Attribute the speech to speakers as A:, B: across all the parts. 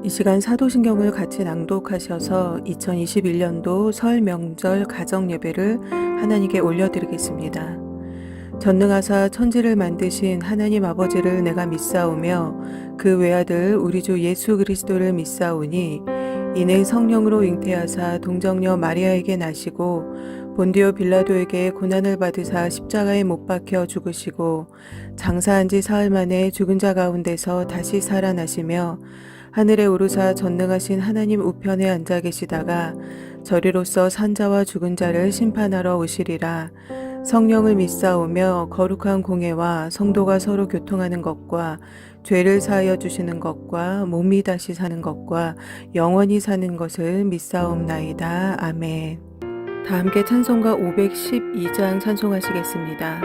A: 이 시간 사도신경을 같이 낭독하셔서 2021년도 설 명절 가정 예배를 하나님께 올려드리겠습니다. 전능하사 천지를 만드신 하나님 아버지를 내가 믿사오며 그 외아들 우리 주 예수 그리스도를 믿사오니 이는 성령으로 잉태하사 동정녀 마리아에게 나시고 본디오 빌라도에게 고난을 받으사 십자가에 못 박혀 죽으시고 장사한 지 사흘 만에 죽은 자 가운데서 다시 살아나시며 하늘에 오르사 전능하신 하나님 우편에 앉아 계시다가 저리로서 산자와 죽은 자를 심판하러 오시리라. 성령을 믿사오며 거룩한 공예와 성도가 서로 교통하는 것과 죄를 사하여 주시는 것과 몸이 다시 사는 것과 영원히 사는 것을 믿사옵나이다. 아멘. 다 함께 찬송가 512장 찬송하시겠습니다.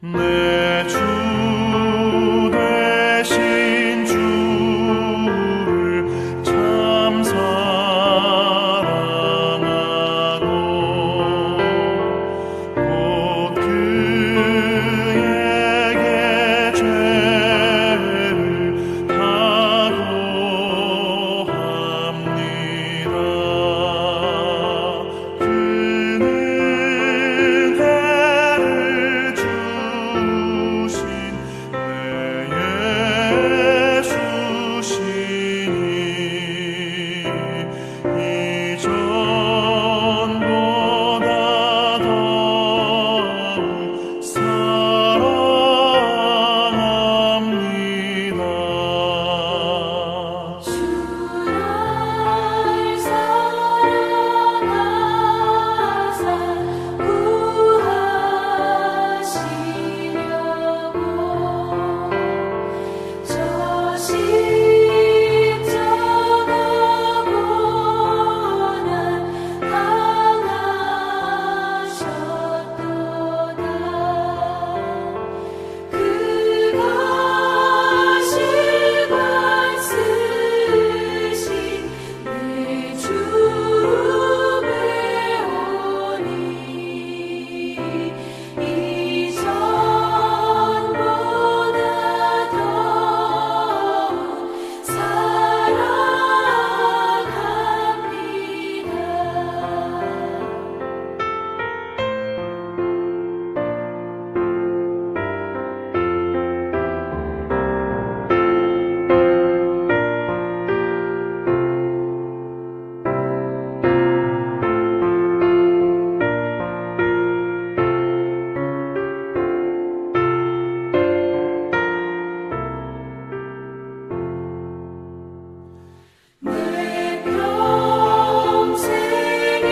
B: 내 주 되신 주를 참 사랑하고 곧 그에게 죄를 다고합니다. 그는 해를 주신 내 예수시니 이전보다 더욱 사랑합니다.
C: 주를 사랑하사 구하시려고 저 십자가 고난 당하셨도다. 그가 실관 쓰신 내 주 배우니 이전보다 더욱 내 평생에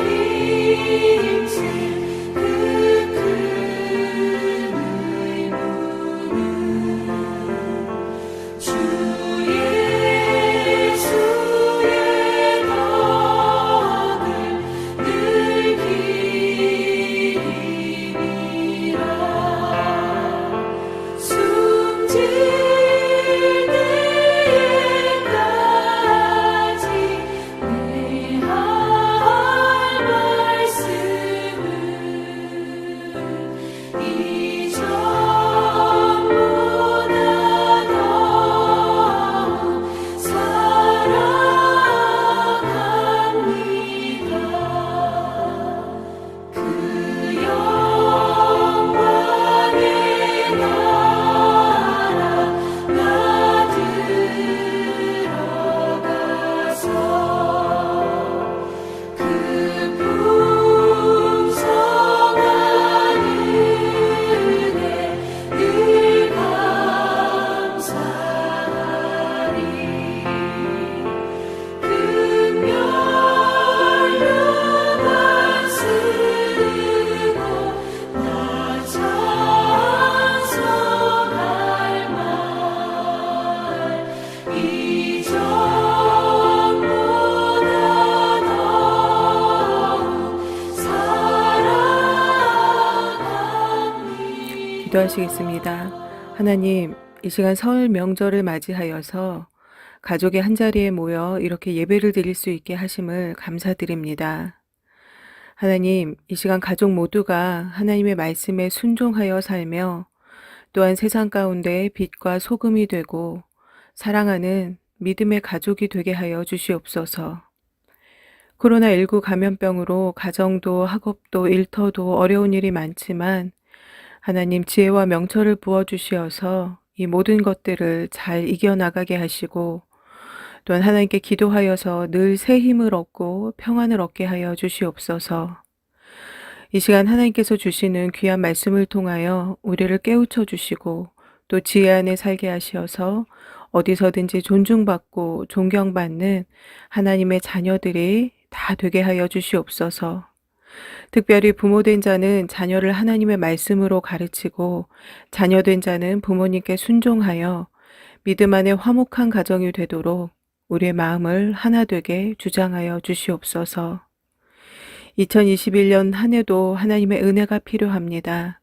C: 힘쓴 그 큰 의무는 주 예수의 덕을 늘 기리라. 숨질 때까지 내 할 말씀은 이전보다 더욱 사랑합니다. 그 영광의 나라 나 들어가서 그 풍성한 은혜 늘 감사하리. 금멸류관 쓰고 나 찬송할 말 이전보다 더욱 사랑합니다.
A: 기도하시겠습니다. 하나님, 이 시간 설 명절을 맞이하여서 가족이 한자리에 모여 이렇게 예배를 드릴 수 있게 하심을 감사드립니다. 하나님, 이 시간 가족 모두가 하나님의 말씀에 순종하여 살며 또한 세상 가운데 빛과 소금이 되고 사랑하는 믿음의 가족이 되게 하여 주시옵소서. 코로나19 감염병으로 가정도 학업도 일터도 어려운 일이 많지만 하나님 지혜와 명철을 부어주시어서 이 모든 것들을 잘 이겨나가게 하시고 또한 하나님께 기도하여서 늘 새 힘을 얻고 평안을 얻게 하여 주시옵소서. 이 시간 하나님께서 주시는 귀한 말씀을 통하여 우리를 깨우쳐 주시고 또 지혜 안에 살게 하시어서 어디서든지 존중받고 존경받는 하나님의 자녀들이 다 되게 하여 주시옵소서. 특별히 부모된 자는 자녀를 하나님의 말씀으로 가르치고 자녀된 자는 부모님께 순종하여 믿음 안에 화목한 가정이 되도록 우리의 마음을 하나 되게 주장하여 주시옵소서. 2021년 한 해도 하나님의 은혜가 필요합니다.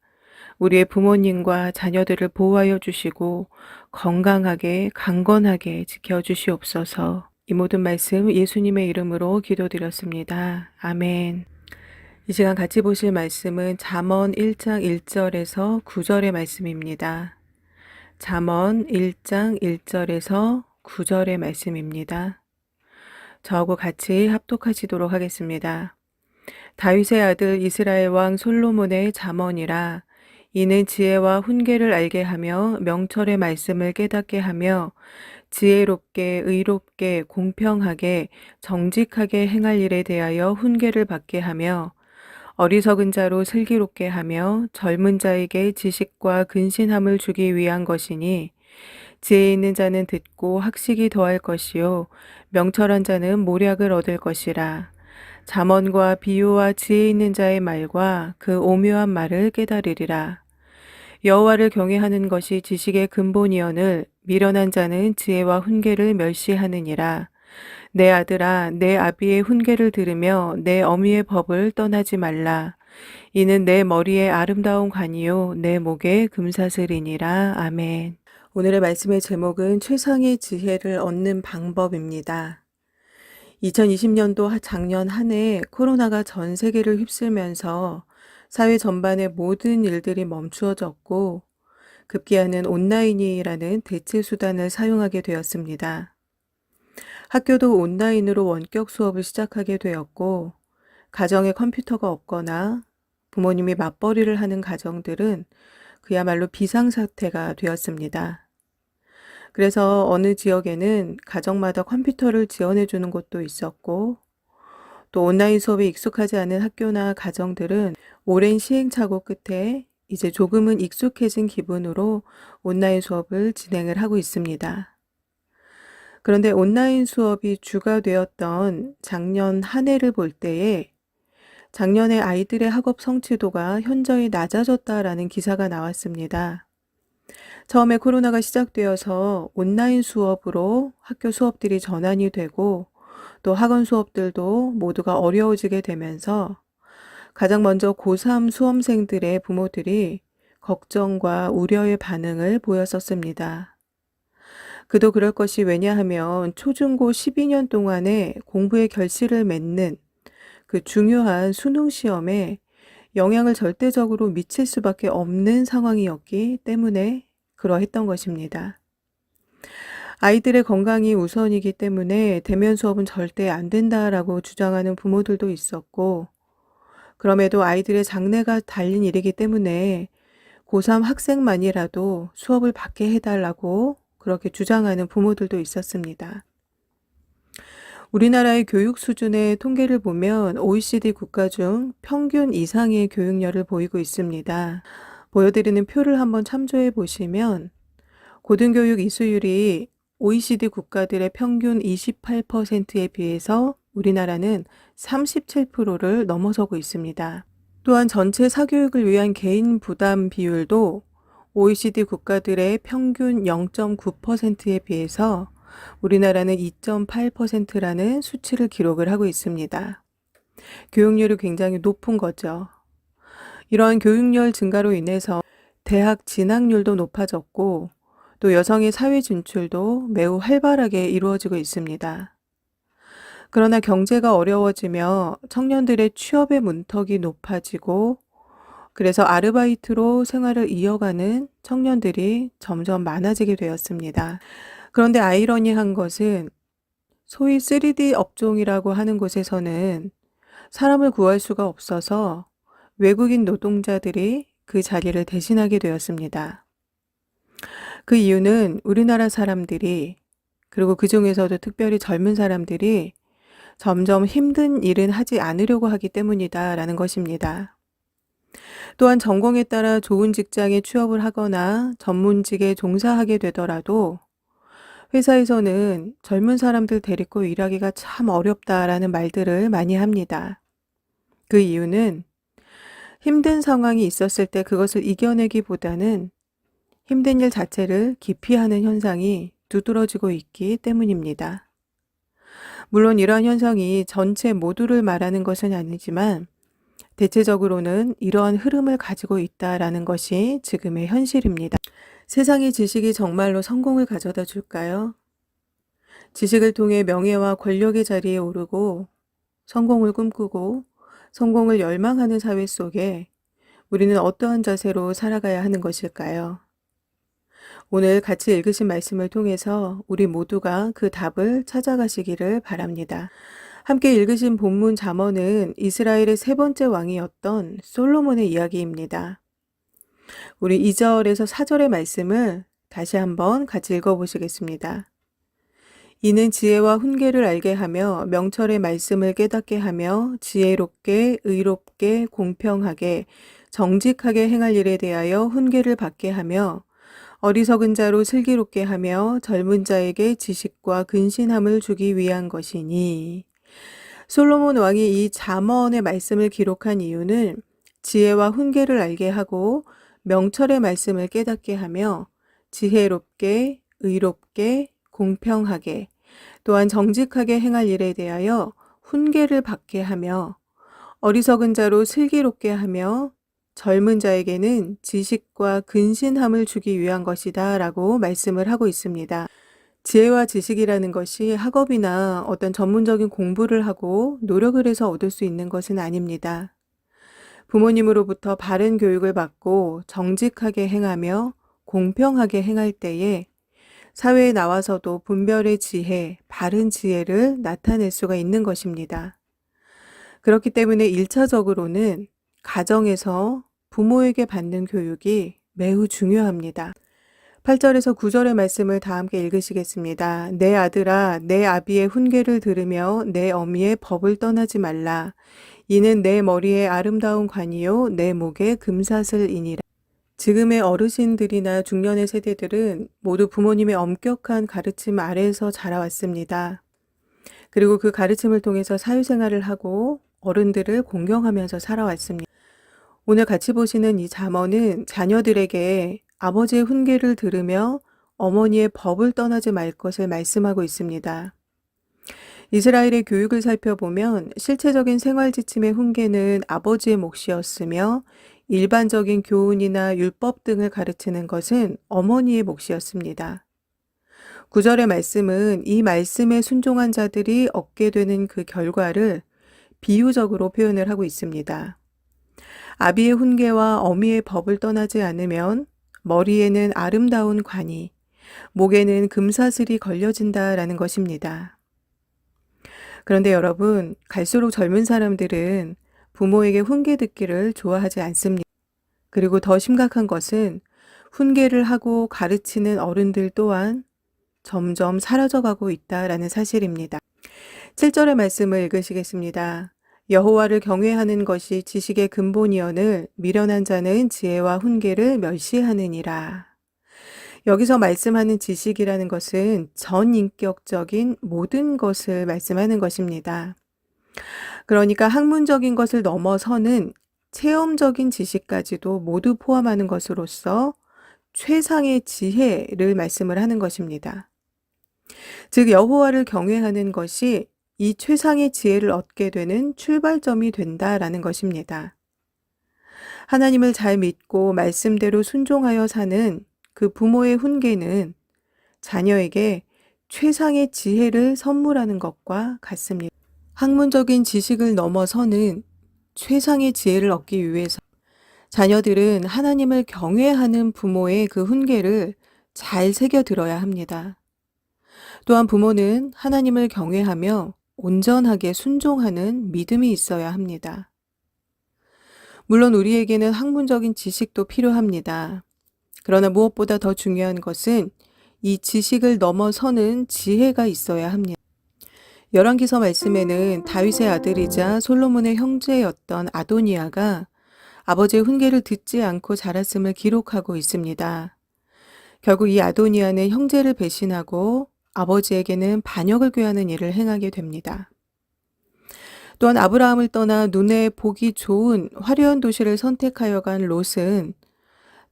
A: 우리의 부모님과 자녀들을 보호하여 주시고 건강하게 강건하게 지켜주시옵소서. 이 모든 말씀 예수님의 이름으로 기도드렸습니다. 아멘. 이 시간 같이 보실 말씀은 잠언 1장 1절에서 9절의 말씀입니다. 잠언 1장 1절에서 9절의 말씀입니다. 저하고 같이 합독하시도록 하겠습니다. 다윗의 아들 이스라엘 왕 솔로몬의 잠언이라. 이는 지혜와 훈계를 알게 하며 명철의 말씀을 깨닫게 하며 지혜롭게 의롭게 공평하게 정직하게 행할 일에 대하여 훈계를 받게 하며 어리석은 자로 슬기롭게 하며 젊은 자에게 지식과 근신함을 주기 위한 것이니 지혜 있는 자는 듣고 학식이 더할 것이요 명철한 자는 모략을 얻을 것이라. 잠언과 비유와 지혜 있는 자의 말과 그 오묘한 말을 깨달으리라. 여호와를 경외하는 것이 지식의 근본이거늘 미련한 자는 지혜와 훈계를 멸시하느니라. 내 아들아, 내 아비의 훈계를 들으며 내 어미의 법을 떠나지 말라. 이는 내 머리에 아름다운 관이요 내 목에 금사슬이니라. 아멘. 오늘의 말씀의 제목은 최상의 지혜를 얻는 방법입니다. 2020년도 작년 한 해 코로나가 전 세계를 휩쓸면서 사회 전반의 모든 일들이 멈추어졌고 급기야는 온라인이라는 대체 수단을 사용하게 되었습니다. 학교도 온라인으로 원격 수업을 시작하게 되었고 가정에 컴퓨터가 없거나 부모님이 맞벌이를 하는 가정들은 그야말로 비상사태가 되었습니다. 그래서 어느 지역에는 가정마다 컴퓨터를 지원해 주는 곳도 있었고 또 온라인 수업에 익숙하지 않은 학교나 가정들은 오랜 시행착오 끝에 이제 조금은 익숙해진 기분으로 온라인 수업을 진행을 하고 있습니다. 그런데 온라인 수업이 주가 되었던 작년 한 해를 볼 때에 작년에 아이들의 학업 성취도가 현저히 낮아졌다라는 기사가 나왔습니다. 처음에 코로나가 시작되어서 온라인 수업으로 학교 수업들이 전환이 되고 또 학원 수업들도 모두가 어려워지게 되면서 가장 먼저 고3 수험생들의 부모들이 걱정과 우려의 반응을 보였었습니다. 그도 그럴 것이 왜냐하면 초중고 12년 동안의 공부의 결실을 맺는 그 중요한 수능 시험에 영향을 절대적으로 미칠 수밖에 없는 상황이었기 때문에 그러했던 것입니다. 아이들의 건강이 우선이기 때문에 대면 수업은 절대 안 된다라고 주장하는 부모들도 있었고 그럼에도 아이들의 장래가 달린 일이기 때문에 고3 학생만이라도 수업을 받게 해달라고 그렇게 주장하는 부모들도 있었습니다. 우리나라의 교육 수준의 통계를 보면 OECD 국가 중 평균 이상의 교육열을 보이고 있습니다. 보여드리는 표를 한번 참조해 보시면 고등교육 이수율이 OECD 국가들의 평균 28%에 비해서 우리나라는 37%를 넘어서고 있습니다. 또한 전체 사교육을 위한 개인 부담 비율도 OECD 국가들의 평균 0.9%에 비해서 우리나라는 2.8%라는 수치를 기록을 하고 있습니다. 교육률이 굉장히 높은 거죠. 이러한 교육열 증가로 인해서 대학 진학률도 높아졌고 또 여성의 사회 진출도 매우 활발하게 이루어지고 있습니다. 그러나 경제가 어려워지며 청년들의 취업의 문턱이 높아지고 그래서 아르바이트로 생활을 이어가는 청년들이 점점 많아지게 되었습니다. 그런데 아이러니한 것은 소위 3D 업종이라고 하는 곳에서는 사람을 구할 수가 없어서 외국인 노동자들이 그 자리를 대신하게 되었습니다. 그 이유는 우리나라 사람들이 그리고 그 중에서도 특별히 젊은 사람들이 점점 힘든 일은 하지 않으려고 하기 때문이다라는 것입니다. 또한 전공에 따라 좋은 직장에 취업을 하거나 전문직에 종사하게 되더라도 회사에서는 젊은 사람들 데리고 일하기가 참 어렵다라는 말들을 많이 합니다. 그 이유는 힘든 상황이 있었을 때 그것을 이겨내기보다는 힘든 일 자체를 기피하는 현상이 두드러지고 있기 때문입니다. 물론 이러한 현상이 전체 모두를 말하는 것은 아니지만 대체적으로는 이러한 흐름을 가지고 있다라는 것이 지금의 현실입니다. 세상의 지식이 정말로 성공을 가져다 줄까요? 지식을 통해 명예와 권력의 자리에 오르고 성공을 꿈꾸고 성공을 열망하는 사회 속에 우리는 어떠한 자세로 살아가야 하는 것일까요? 오늘 같이 읽으신 말씀을 통해서 우리 모두가 그 답을 찾아가시기를 바랍니다. 함께 읽으신 본문 잠언은 이스라엘의 세 번째 왕이었던 솔로몬의 이야기입니다. 우리 2절에서 4절의 말씀을 다시 한번 같이 읽어보시겠습니다. 이는 지혜와 훈계를 알게 하며 명철의 말씀을 깨닫게 하며 지혜롭게 의롭게 공평하게 정직하게 행할 일에 대하여 훈계를 받게 하며 어리석은 자로 슬기롭게 하며 젊은 자에게 지식과 근신함을 주기 위한 것이니. 솔로몬 왕이 이 잠언의 말씀을 기록한 이유는 지혜와 훈계를 알게 하고 명철의 말씀을 깨닫게 하며 지혜롭게 의롭게 공평하게 또한 정직하게 행할 일에 대하여 훈계를 받게 하며 어리석은 자로 슬기롭게 하며 젊은 자에게는 지식과 근신함을 주기 위한 것이다 라고 말씀을 하고 있습니다. 지혜와 지식이라는 것이 학업이나 어떤 전문적인 공부를 하고 노력을 해서 얻을 수 있는 것은 아닙니다. 부모님으로부터 바른 교육을 받고 정직하게 행하며 공평하게 행할 때에 사회에 나와서도 분별의 지혜, 바른 지혜를 나타낼 수가 있는 것입니다. 그렇기 때문에 1차적으로는 가정에서 부모에게 받는 교육이 매우 중요합니다. 8절에서 9절의 말씀을 다 함께 읽으시겠습니다. 내 아들아, 내 아비의 훈계를 들으며 내 어미의 법을 떠나지 말라. 이는 내 머리에 아름다운 관이요 내 목에 금사슬이니라. 지금의 어르신들이나 중년의 세대들은 모두 부모님의 엄격한 가르침 아래에서 자라왔습니다. 그리고 그 가르침을 통해서 사회생활을 하고 어른들을 공경하면서 살아왔습니다. 오늘 같이 보시는 이 잠언은 자녀들에게 아버지의 훈계를 들으며 어머니의 법을 떠나지 말 것을 말씀하고 있습니다. 이스라엘의 교육을 살펴보면 실체적인 생활 지침의 훈계는 아버지의 몫이었으며 일반적인 교훈이나 율법 등을 가르치는 것은 어머니의 몫이었습니다. 9절의 말씀은 이 말씀에 순종한 자들이 얻게 되는 그 결과를 비유적으로 표현을 하고 있습니다. 아비의 훈계와 어미의 법을 떠나지 않으면 머리에는 아름다운 관이, 목에는 금사슬이 걸려진다라는 것입니다. 그런데 여러분, 갈수록 젊은 사람들은 부모에게 훈계 듣기를 좋아하지 않습니다. 그리고 더 심각한 것은 훈계를 하고 가르치는 어른들 또한 점점 사라져가고 있다라는 사실입니다. 7절의 말씀을 읽으시겠습니다. 여호와를 경외하는 것이 지식의 근본이거늘 미련한 자는 지혜와 훈계를 멸시하느니라. 여기서 말씀하는 지식이라는 것은 전인격적인 모든 것을 말씀하는 것입니다. 그러니까 학문적인 것을 넘어서는 체험적인 지식까지도 모두 포함하는 것으로서 최상의 지혜를 말씀을 하는 것입니다. 즉 여호와를 경외하는 것이 이 최상의 지혜를 얻게 되는 출발점이 된다라는 것입니다. 하나님을 잘 믿고 말씀대로 순종하여 사는 그 부모의 훈계는 자녀에게 최상의 지혜를 선물하는 것과 같습니다. 학문적인 지식을 넘어서는 최상의 지혜를 얻기 위해서 자녀들은 하나님을 경외하는 부모의 그 훈계를 잘 새겨들어야 합니다. 또한 부모는 하나님을 경외하며 온전하게 순종하는 믿음이 있어야 합니다. 물론 우리에게는 학문적인 지식도 필요합니다. 그러나 무엇보다 더 중요한 것은 이 지식을 넘어서는 지혜가 있어야 합니다. 열왕기서 말씀에는 다윗의 아들이자 솔로몬의 형제였던 아도니아가 아버지의 훈계를 듣지 않고 자랐음을 기록하고 있습니다. 결국 이 아도니아는 형제를 배신하고 아버지에게는 반역을 꾀하는 일을 행하게 됩니다. 또한 아브라함을 떠나 눈에 보기 좋은 화려한 도시를 선택하여 간 롯은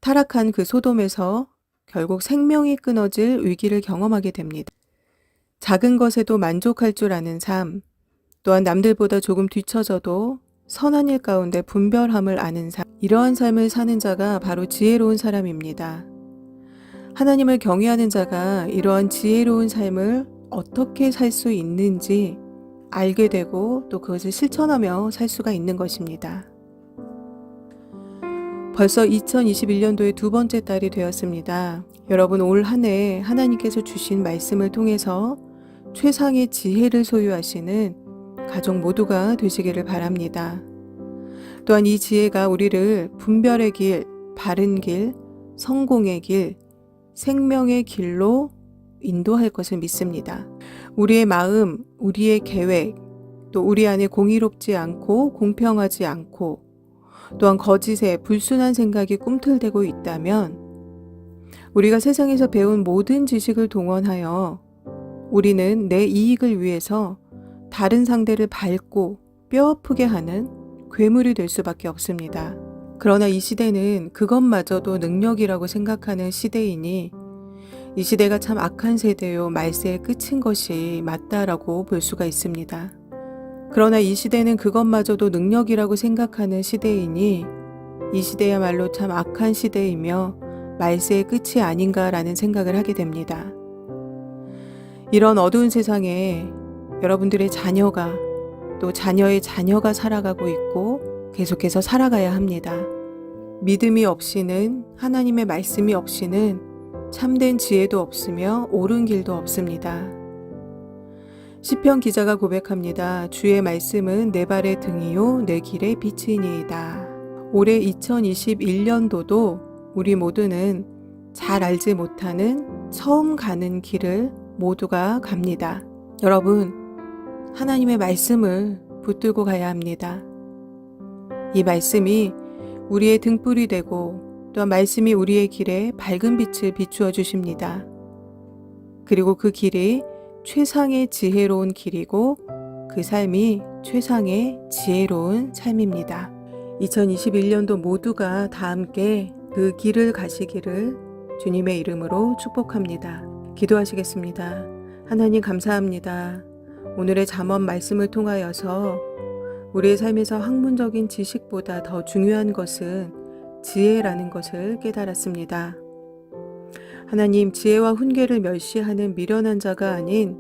A: 타락한 그 소돔에서 결국 생명이 끊어질 위기를 경험하게 됩니다. 작은 것에도 만족할 줄 아는 삶, 또한 남들보다 조금 뒤처져도 선한 일 가운데 분별함을 아는 삶, 이러한 삶을 사는 자가 바로 지혜로운 사람입니다. 하나님을 경외하는 자가 이러한 지혜로운 삶을 어떻게 살 수 있는지 알게 되고 또 그것을 실천하며 살 수가 있는 것입니다. 벌써 2021년도의 두 번째 달이 되었습니다. 여러분 올 한 해 하나님께서 주신 말씀을 통해서 최상의 지혜를 소유하시는 가족 모두가 되시기를 바랍니다. 또한 이 지혜가 우리를 분별의 길, 바른 길, 성공의 길, 생명의 길로 인도할 것을 믿습니다. 우리의 마음, 우리의 계획, 또 우리 안에 공의롭지 않고 공평하지 않고 또한 거짓에 불순한 생각이 꿈틀대고 있다면 우리가 세상에서 배운 모든 지식을 동원하여 우리는 내 이익을 위해서 다른 상대를 밟고 뼈아프게 하는 괴물이 될 수밖에 없습니다. 그러나 이 시대는 그것마저도 능력이라고 생각하는 시대이니 이 시대가 참 악한 세대요 말세의 끝인 것이 맞다라고 볼 수가 있습니다. 그러나 이 시대는 그것마저도 능력이라고 생각하는 시대이니 이 시대야말로 참 악한 시대이며 말세의 끝이 아닌가라는 생각을 하게 됩니다. 이런 어두운 세상에 여러분들의 자녀가 또 자녀의 자녀가 살아가고 있고 계속해서 살아가야 합니다. 믿음이 없이는 하나님의 말씀이 없이는 참된 지혜도 없으며 옳은 길도 없습니다. 시편 기자가 고백합니다. 주의 말씀은 내 발의 등이요 내 길의 빛이니이다. 올해 2021년도도 우리 모두는 잘 알지 못하는 처음 가는 길을 모두가 갑니다. 여러분, 하나님의 말씀을 붙들고 가야 합니다. 이 말씀이 우리의 등불이 되고 또한 말씀이 우리의 길에 밝은 빛을 비추어 주십니다. 그리고 그 길이 최상의 지혜로운 길이고 그 삶이 최상의 지혜로운 삶입니다. 2021년도 모두가 다 함께 그 길을 가시기를 주님의 이름으로 축복합니다. 기도하시겠습니다. 하나님 감사합니다. 오늘의 잠언 말씀을 통하여서 우리의 삶에서 학문적인 지식보다 더 중요한 것은 지혜라는 것을 깨달았습니다. 하나님, 지혜와 훈계를 멸시하는 미련한 자가 아닌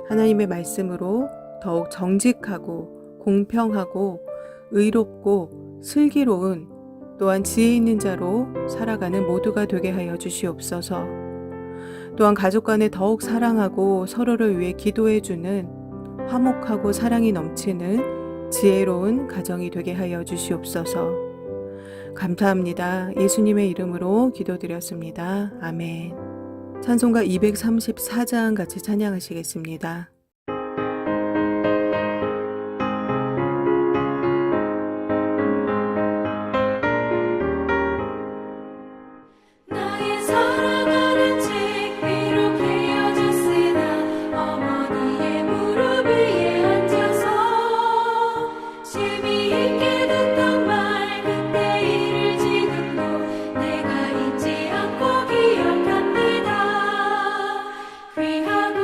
A: 하나님의 말씀으로 더욱 정직하고 공평하고 의롭고 슬기로운 또한 지혜 있는 자로 살아가는 모두가 되게 하여 주시옵소서. 또한 가족 간에 더욱 사랑하고 서로를 위해 기도해주는 화목하고 사랑이 넘치는 지혜로운 가정이 되게 하여 주시옵소서. 감사합니다. 예수님의 이름으로 기도드렸습니다. 아멘. 찬송가 234장 같이 찬양하시겠습니다.
C: 나의 사랑하는 책 비록 헤어졌으나 어머니의 무릎 위에 앉아서 심히 있게 듣던 말 그때 일을 지금도 내가 잊지 않고 기억합니다. 귀하고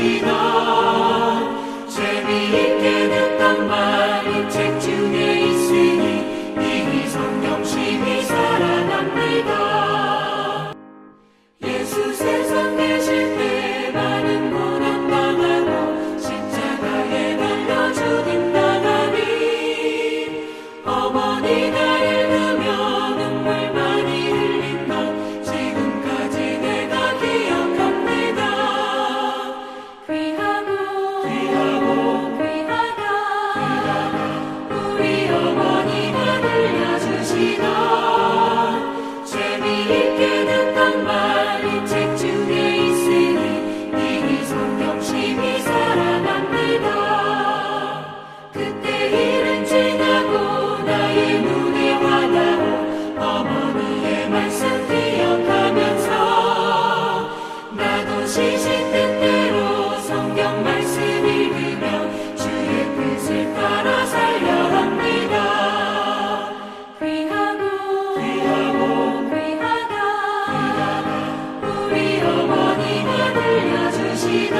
C: 주시나 재미있게 듣던 말이 책 중에 있으니 이 성경심이 살아납니다. 예수 세상 계실 때 많은 고난 당하고 십자가에 달려 죽임 당하니 어머니가 읽으며 눈물 많이 흘린 것 지금까지 내가 기억합니다. 귀하다 우리 어머니가 들려주시던 재미있게 듣던 말이 책 중에 있으니 이 성경심이 살아납니다. 그때 일은 지나고 나의 눈에 와닿고 어머니의 말씀 기억하면서 나도 시신 뜻대로 성경 말씀 읽으며 주의 뜻을 따라 살려 합니다. 귀하다 우리 어머니가 들려주시던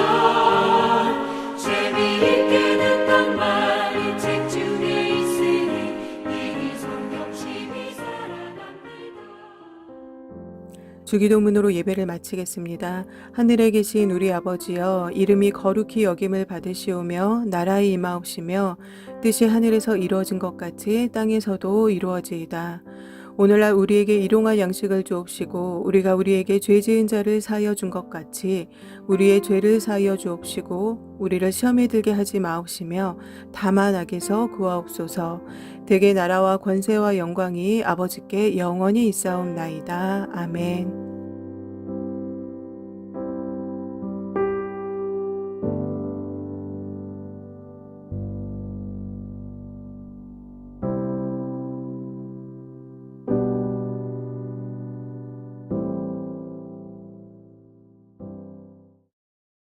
C: 재미있게 듣던 말이 책 중에 있으니 이 성경심이 살아납니다.
A: 주기도문으로 예배를 마치겠습니다. 하늘에 계신 우리 아버지여, 이름이 거룩히 여김을 받으시오며 나라의 임하옵시며 뜻이 하늘에서 이루어진 것 같이 땅에서도 이루어지이다. 오늘날 우리에게 일용할 양식을 주옵시고 우리가 우리에게 죄 지은 자를 사하여 준 것 같이 우리의 죄를 사하여 주옵시고 우리를 시험에 들게 하지 마옵시며 다만 악에서 구하옵소서. 대개 나라와 권세와 영광이 아버지께 영원히 있사옵나이다. 아멘.